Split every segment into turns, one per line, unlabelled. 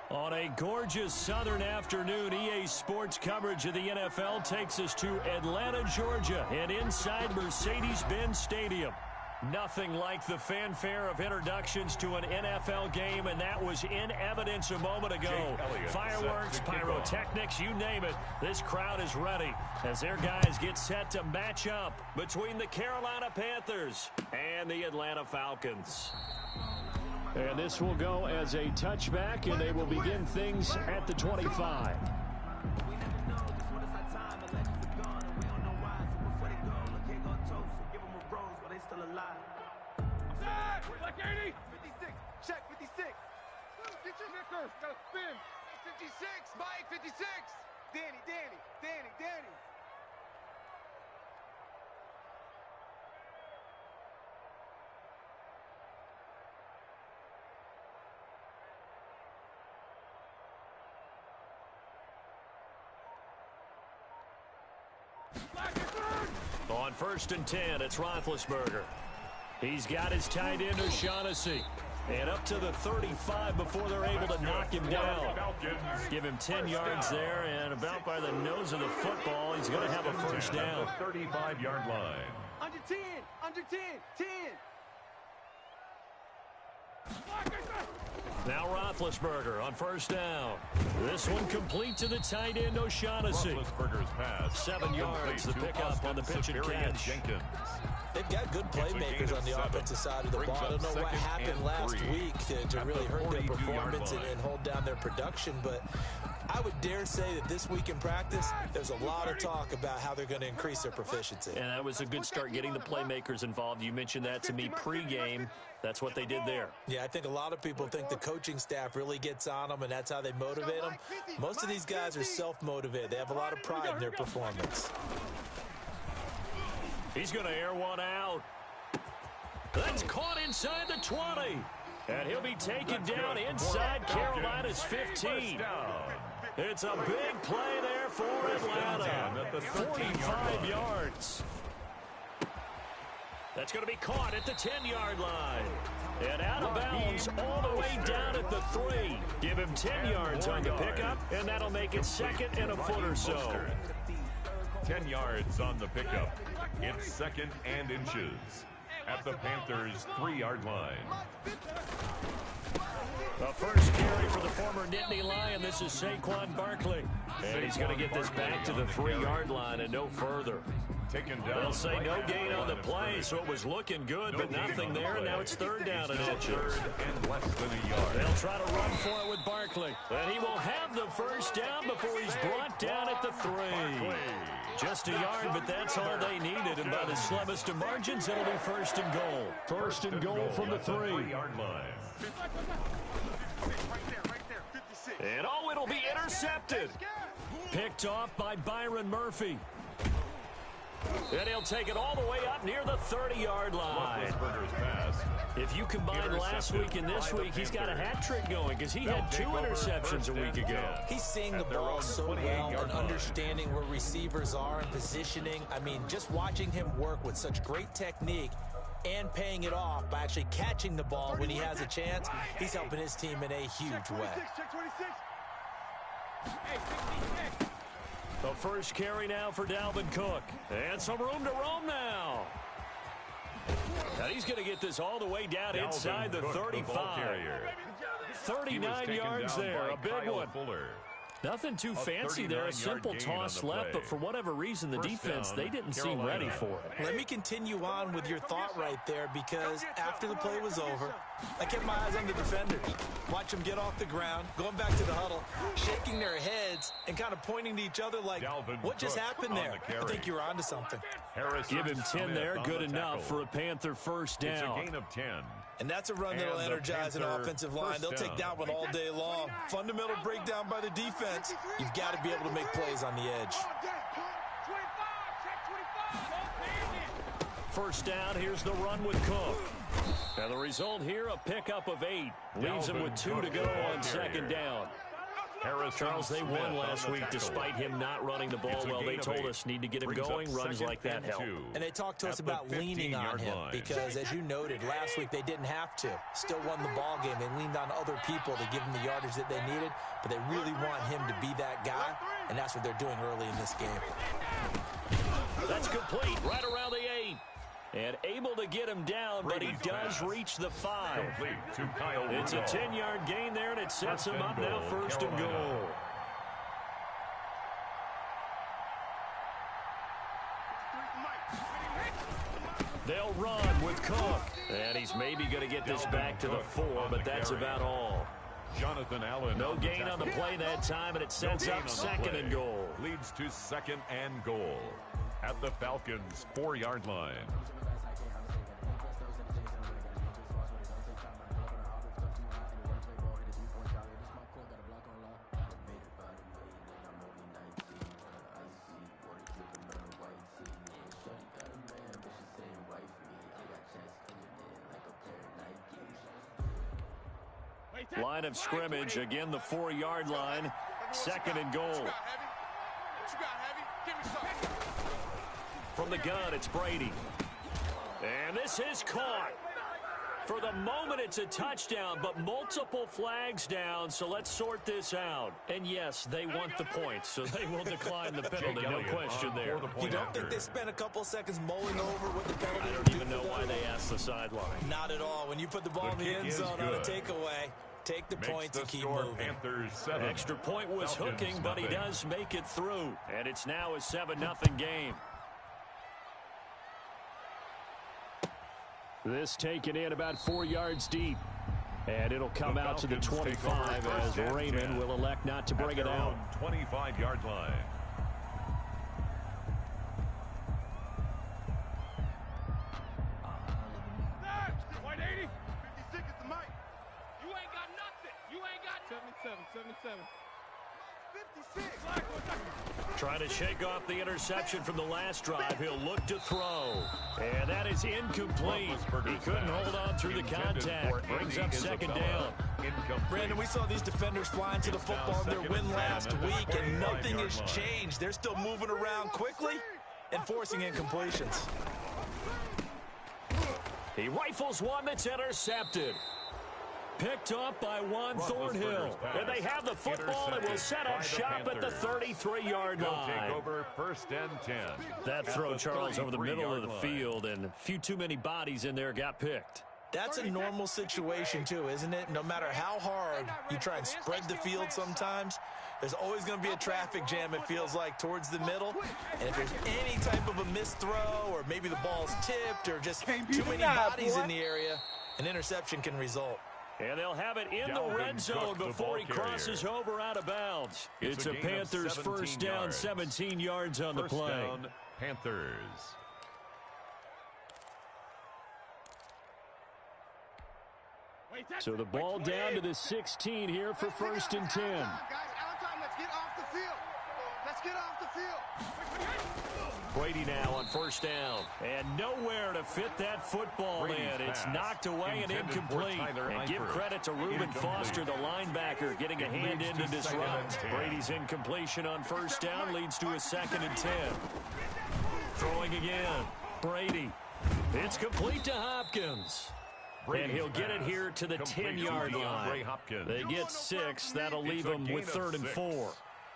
On a gorgeous southern afternoon, EA Sports coverage of the NFL takes us to Atlanta, Georgia, and inside Mercedes-Benz Stadium. Nothing like the fanfare of introductions to an NFL game, and that was in evidence a moment ago. Fireworks, pyrotechnics, you name it. This crowd is ready as their guys get set to match up between the Carolina Panthers and the Atlanta Falcons. And this will go as a touchback, and they will begin things at the 25.
Like 80. 56. Check 56. Get your knickers. Gotta spin. 56. Mike 56. Danny.
On 1st and 10, it's Roethlisberger. He's got his tight end, O'Shaughnessy. And up to the 35 before they're able to knock him down. Give him 10 yards there, and about by the nose of the football, he's going to have a first down.
35-yard line.
Under 10. 10.
Now Roethlisberger on 1st down. This one complete to the tight end, O'Shaughnessy.
Roethlisberger's pass.
7 yards, the pickup on the pitch and catch.
Jenkins.
They've got good playmakers on the offensive side of the ball. I don't know what happened last week to really hurt their performance and hold down their production, but I would dare say that this week in practice, there's a lot of talk about how they're going to increase their proficiency.
And that was a good start, getting the playmakers involved. You mentioned that to me pregame. That's what they did there.
Yeah, I think a lot of people think the coaching staff really gets on them, and that's how they motivate them. Most of these guys are self-motivated. They have a lot of pride in their performance.
He's going to air one out. That's caught inside the 20. And he'll be taken down inside Carolina's 15. It's a big play there for Atlanta. 45 yards. That's going to be caught at the 10-yard line. And out of bounds all the way down at the 3. Give him 10 yards on the pickup, and that'll make it second and a foot or so.
10 yards on the pickup. It's 2nd and inches at the Panthers' 3-yard line.
The first carry for the former Nittany Lion. This is Saquon Barkley. And he's going to get this back to the 3-yard line and no further. They'll say no gain on the play, so it was looking good, but nothing there, and now it's 3rd down and inches.
And less than a yard.
They'll try to run for it with Barkley. And he will have the first down before he's brought down at the 3. Just a yard, but that's all they needed, and by the slimmest of margins, it'll be 1st and goal. 1st and goal from the 3-yard
line.
And oh, it'll be intercepted. Picked off by Byron Murphy. And he'll take it all the way up near the 30-yard line. If you combine last week and this week, he's got a hat trick going because he had 2 interceptions a week ago.
He's seeing the ball so well and understanding where receivers are and positioning. I mean, just watching him work with such great technique and paying it off by actually catching the ball when he has a chance, he's helping his team in a huge way.
The first carry now for Dalvin Cook. And some room to roam now. And he's going to get this all the way down inside the 35. 39 yards there, a big one. Nothing too fancy there, a simple toss left, but for whatever reason, the defense, they didn't seem ready for it.
Let me continue on with your thought right there, because after the play was over, I kept my eyes on the defenders. Watch them get off the ground, going back to the huddle, shaking their heads, and kind of pointing to each other like, what just happened there? I think you're onto something.
Give him 10 there, good enough for a Panther first down.
It's a gain of 10.
And that's a run that'll energize an offensive line. They'll take that one all day long. Fundamental breakdown by the defense. You've got to be able to make plays on the edge.
First down, here's the run with Cook. And the result here, a pickup of 8. Leaves him with 2 to go on 2nd down. Charles, they won last week despite him not running the ball well. They told us need to get him going. Runs like that help.
And they talked to us about leaning on him because, as you noted, last week they didn't have to. Still won the ball game. They leaned on other people to give him the yardage that they needed, but they really want him to be that guy, and that's what they're doing early in this game.
That's complete right around the 8. And able to get him down, but he does reach the 5. It's a 10-yard gain there, and it sets him up now 1st and goal. They'll run with Cook. And he's maybe going to get this back to the 4, but that's about all.
Jonathan Allen.
No gain on the play that time, and it sets up 2nd and goal.
Leads to 2nd and goal at the Falcons' 4-yard line.
Line of scrimmage, again the 4-yard line, 2nd and goal. From the gun, it's Brady. And this is caught. For the moment, it's a touchdown, but multiple flags down, so let's sort this out. And yes, they want the points, so they will decline the penalty, no question there.
You don't think they spent a couple seconds mulling over what the penalty?
I don't even know why they asked the sideline.
Not at all. When you put the ball in the end zone on a takeaway, take the points and keep moving.
Extra point was hooking, but he does make it through. And it's now a 7-0 game. This taken in about 4 yards deep. And it'll come out to the 25 as Raymond will elect not to bring it out.
25-yard line.
White 80. 56 is the mic. You ain't got nothing. You ain't got 77. 56.
Trying to shake off the interception from the last drive. He'll look to throw. And that is incomplete. He couldn't hold on through the contact. Brings up 2nd down.
Brandon, we saw these defenders flying to the football in their win last week, and nothing has changed. They're still moving around quickly and forcing incompletions.
He rifles one that's intercepted. Picked up by Juan Thornhill. And they have the football and will set up shop at the 33-yard line.
Take over 1st and 10.
That throw, Charles, over the middle of the field, and a few too many bodies in there got picked.
That's a normal situation, too, isn't it? No matter how hard you try and spread the field sometimes, there's always going to be a traffic jam, it feels like, towards the middle. And if there's any type of a missed throw, or maybe the ball's tipped, or just too many bodies in the area, an interception can result.
And they'll have it in the red zone before he crosses over out of bounds. It's a Panthers 1st down, 17 yards on the play.
Down, Panthers.
So the ball down to the 16 here for 1st and 10.
Guys, out of time. Let's get off the field. Let's get off the field.
Brady now on 1st down. And nowhere to fit that football in. It's knocked away and incomplete. And give credit to Reuben Foster, the linebacker, getting a hand in to disrupt. Brady's incompletion on 1st down leads to a 2nd and 10. Throwing again. Brady. It's complete to Hopkins. And he'll get it here to the 10-yard line. They get 6. That'll leave them with 3rd and 4.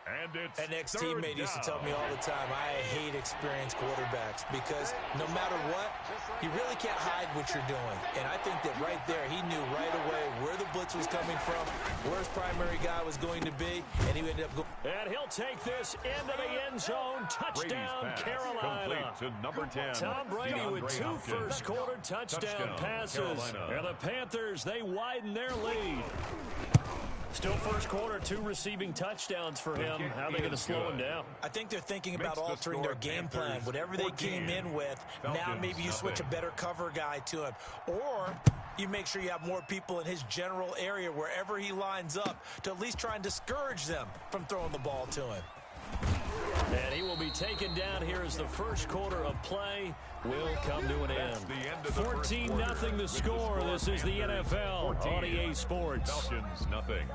An ex-teammate used to tell me all the time, I hate experienced quarterbacks because no matter what, you really can't hide what you're doing. And I think that right there, he knew right away where the blitz was coming from, where his primary guy was going to be, and he ended up going.
And he'll take this into the end zone. Touchdown, Carolina.
To number 10.
Tom Brady with 2 first-quarter touchdown passes. And the Panthers, they widen their lead. Still 1st quarter, 2 receiving touchdowns for him. How are they going to slow him down?
I think they're thinking about altering their game plan. Whatever they came in with, now maybe you switch a better cover guy to him. Or you make sure you have more people in his general area wherever he lines up to at least try and discourage them from throwing the ball to him.
And he will be taken down here as the 1st quarter of play will come to an end. 14-0 the score. This is the NFL on EA Sports.
Falcons, nothing.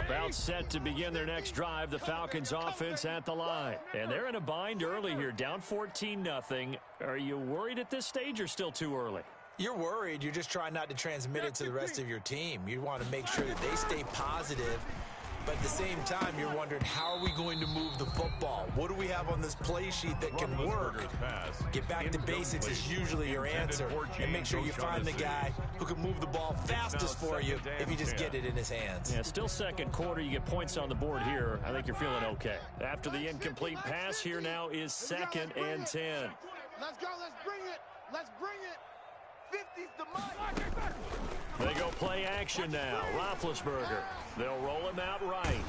About set to begin their next drive, the Falcons offense at the line. And they're in a bind early here, down 14-0. Are you worried at this stage or still too early?
You're worried. You're just trying not to transmit it to the rest of your team. You want to make sure that they stay positive. But at the same time, you're wondering, how are we going to move the football? What do we have on this play sheet that can work? Get back to basics is usually your answer. And make sure you find the guy who can move the ball fastest for you if you just get it in his hands.
Yeah, still second quarter. You get points on the board here. I think you're feeling okay. After the incomplete pass, here now is 2nd and 10.
Let's go. Let's bring it. Let's bring it. 50's the money.
They go play action now. Roethlisberger. They'll roll him out right.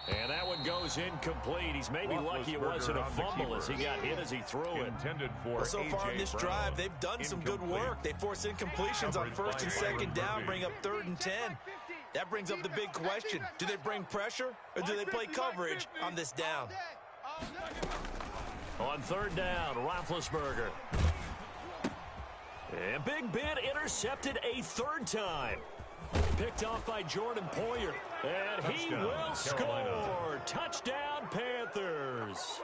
And that one goes incomplete. He's maybe lucky it wasn't a fumble as he got hit as he threw it.
Well, so far in this drive, they've done some good work. They force incompletions on 1st and 2nd down, bring up 3rd and 10. That brings up the big question. Do they bring pressure or do they play coverage on this down?
On 3rd down, Roethlisberger. And Big Ben intercepted a 3rd time. Picked off by Jordan Poyer. And he will score. Touchdown, Panthers.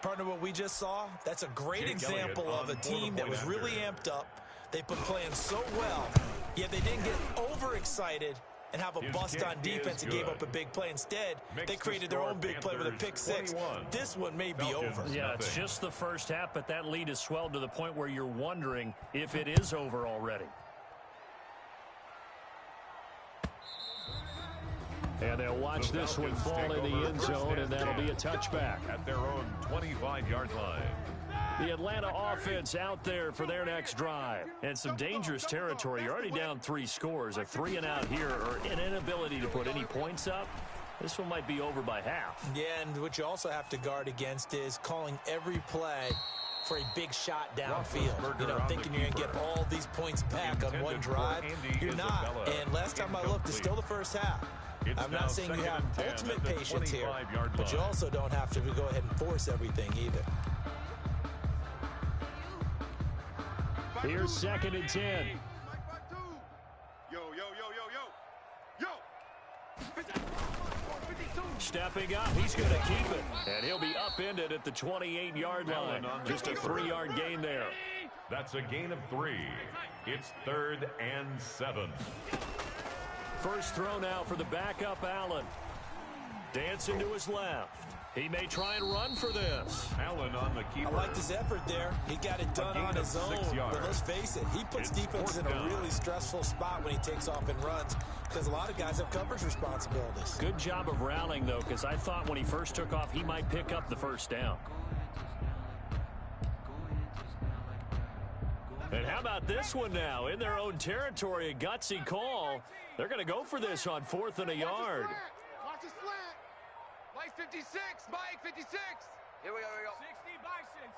Partner, what we just saw, that's a great example of a team that was really amped up. They've been playing so well, yet they didn't get overexcited and have a bust on defense and gave up a big play. Instead, they created their own big play with a pick 6. This one may be over.
Yeah, it's just the first half, but that lead has swelled to the point where you're wondering if it is over already. And they'll watch this one fall in the end zone, and that'll be a touchback.
At their own 25-yard line.
The Atlanta offense out there for their next drive. And some dangerous territory. You're already down 3 scores. A 3-and-out here or an inability to put any points up. This one might be over by half.
Yeah, and what you also have to guard against is calling every play for a big shot downfield. You know, thinking you're going to get all these points back on one drive. You're not. And last time I looked, it's still the first half. I'm not saying you have ultimate patience here, but you also don't have to go ahead and force everything either.
Here's 2nd and 10.
Yo, yo, yo, yo, yo, yo.
Stepping up, he's going to keep it. And he'll be upended at the 28-yard line. Just a 3-yard gain there.
That's a gain of 3. It's 3rd and 7.
First throw now for the backup Allen. Dancing to his left. He may try and run for this.
Allen on the keeper.
I liked his effort there. He got it done on his own. But let's face it, he puts defenses in a really stressful spot when he takes off and runs because a lot of guys have coverage responsibilities.
Good job of rallying, though, because I thought when he first took off, he might pick up the first down. And how about this one now? In their own territory, a gutsy call. They're going to go for this on 4th and a yard.
Watch the slant. Mike 56. Mike 56. Here we go. 60 Bison.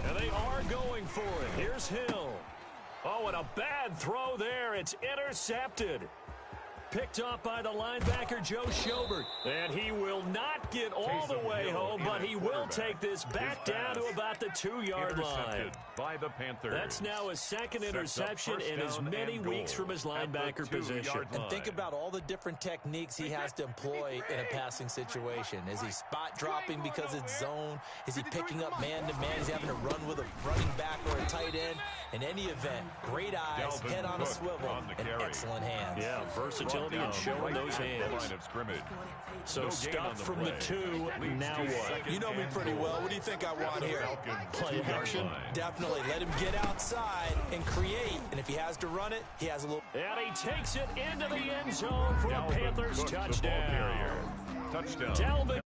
And they are going for it. Here's Hill. Oh, and a bad throw there. It's intercepted. Picked off by the linebacker, Joe Schobert. And he will not get all the way home, but he will take this back down to about the 2-yard line.
By the Panthers.
That's now his 2nd interception in as many weeks from his linebacker position.
And think about all the different techniques he has to employ in a passing situation. Is he spot dropping because it's zone? Is he picking up man-to-man? Is he having to run with a running back or a tight end? In any event, great eyes, head on a swivel, and excellent hands.
Yeah, versatility and showing those hands. So stuff from the 2, now what?
You know me pretty well. What do you think I want here?
Play action.
Definitely. Let him get outside and create. And if he has to run it, he has a little.
And he takes it into the end zone for a Panthers touchdown.
Touchdown.
Dalvin